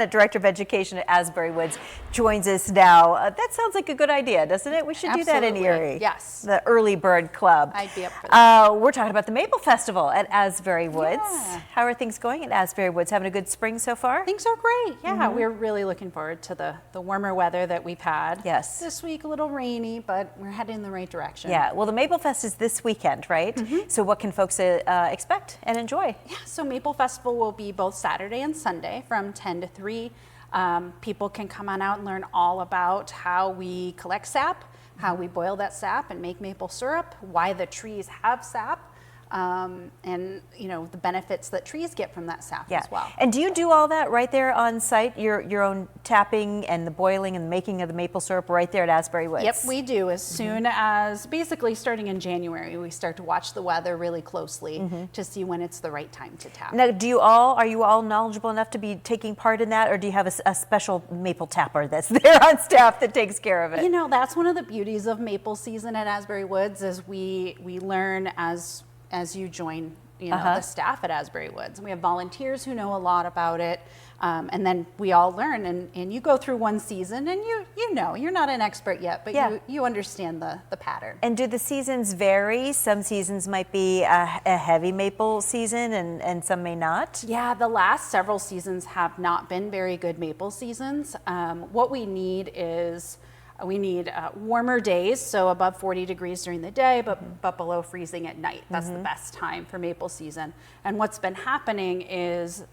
The Director of Education at Asbury Woods joins us now. That sounds like a good idea, doesn't it? We should do that in Erie. Yes. The Early Bird Club. I'd be up for that. We're talking about the Maple Festival at Asbury Woods. Yeah. How are things going at Asbury Woods? Having a good spring so far? Things are great. Yeah, we're really looking forward to the warmer weather that we've had. Yes. This week a little rainy, but we're heading in the right direction. Yeah. Well, the Maple Fest is this weekend, right? So what can folks expect and enjoy? Yeah, so Maple Festival will be both Saturday and Sunday from 10 to 3. People can come on out and learn all about how we collect sap, how we boil that sap and make maple syrup, why the trees have sap, and the benefits that trees get from that sap as well. And do you do all that right there on site, your own tapping and the boiling and the making of the maple syrup right there at Asbury Woods? Yep, we do. As soon as, basically starting in January, we start to watch the weather really closely to see when it's the right time to tap. Now, are you all knowledgeable enough to be taking part in that, or do you have a special maple tapper that's there on staff that takes care of it? You know, that's one of the beauties of maple season at Asbury Woods is we learn as you join the staff at Asbury Woods. And we have volunteers who know a lot about it, and then we all learn, and you go through one season and you know, you're not an expert yet, but you understand the pattern. And do the seasons vary? Some seasons might be a heavy maple season and some may not? Yeah, the last several seasons have not been very good maple seasons. What we need is warmer days, so above 40 degrees during the day, but below freezing at night. That's the best time for maple season. And what's been happening is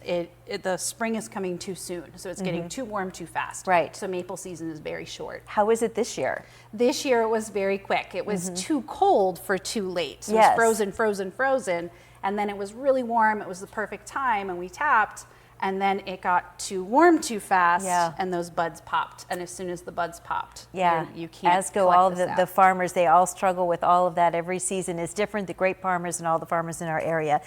the spring is coming too soon, so it's getting too warm too fast. Right. So maple season is very short. How is it this year? This year it was very quick. It was too cold for too late. So it was frozen, frozen, frozen, and then it was really warm. It was the perfect time, and we tapped. And then it got too warm too fast, and those buds popped. And as soon as the buds popped, you can't. As go all the farmers, they all struggle with all of that. Every season is different. The grape farmers and all the farmers in our area.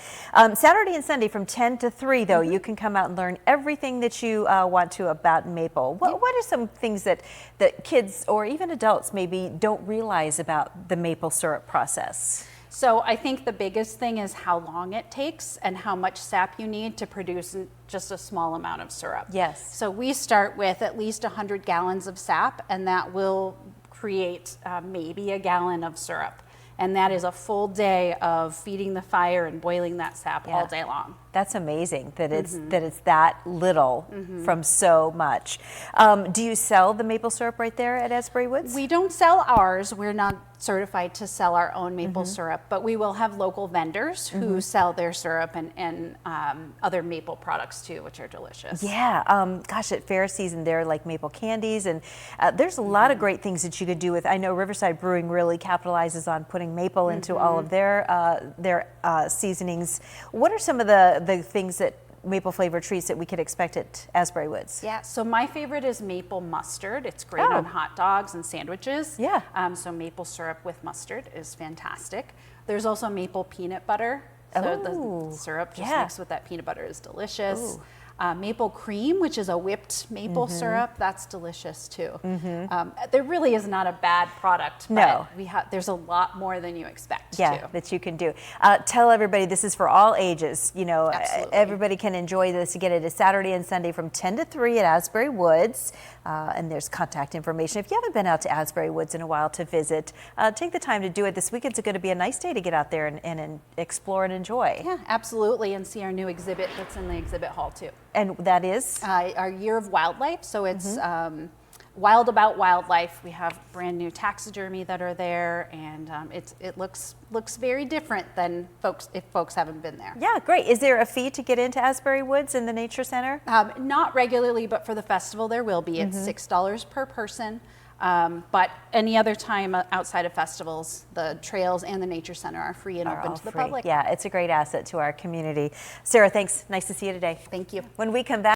Saturday and Sunday from 10 to 3, though, you can come out and learn everything that you want to about maple. What are some things that kids or even adults maybe don't realize about the maple syrup process? So I think the biggest thing is how long it takes and how much sap you need to produce just a small amount of syrup. Yes. So we start with at least 100 gallons of sap, and that will create maybe a gallon of syrup. And that is a full day of feeding the fire and boiling that sap all day long. That's amazing that it's that little from so much. Do you sell the maple syrup right there at Asbury Woods? We don't sell ours. We're not certified to sell our own maple syrup, but we will have local vendors who sell their syrup and other maple products too, which are delicious. Yeah, gosh, at fair season there, like maple candies, and there's a lot of great things that you could do with. I know Riverside Brewing really capitalizes on putting maple into all of their seasonings. What are some of the things that maple flavored treats that we could expect at Asbury Woods? Yeah, so my favorite is maple mustard. It's great on hot dogs and sandwiches. Yeah. So maple syrup with mustard is fantastic. There's also maple peanut butter. So the syrup just mixed with that peanut butter is delicious. Maple cream, which is a whipped maple syrup, that's delicious too. There really is not a bad product, but there's a lot more than you expect that you can do. Tell everybody this is for all ages. You know, everybody can enjoy this. You get it a Saturday and Sunday from 10 to 3 at Asbury Woods, and there's contact information. If you haven't been out to Asbury Woods in a while to visit, take the time to do it. This weekend's going to be a nice day to get out there and explore and enjoy. Yeah, absolutely, and see our new exhibit that's in the exhibit hall too. And that is? Our Year of Wildlife, so it's Wild About Wildlife. We have brand new taxidermy that are there, and it looks very different than if folks haven't been there. Yeah, great. Is there a fee to get into Asbury Woods in the Nature Center? Not regularly, but for the festival there will be. It's $6 per person. But any other time outside of festivals, the trails and the Nature Center are free and open to the public. Yeah, it's a great asset to our community. Sarah, thanks. Nice to see you today. Thank you. When we come back.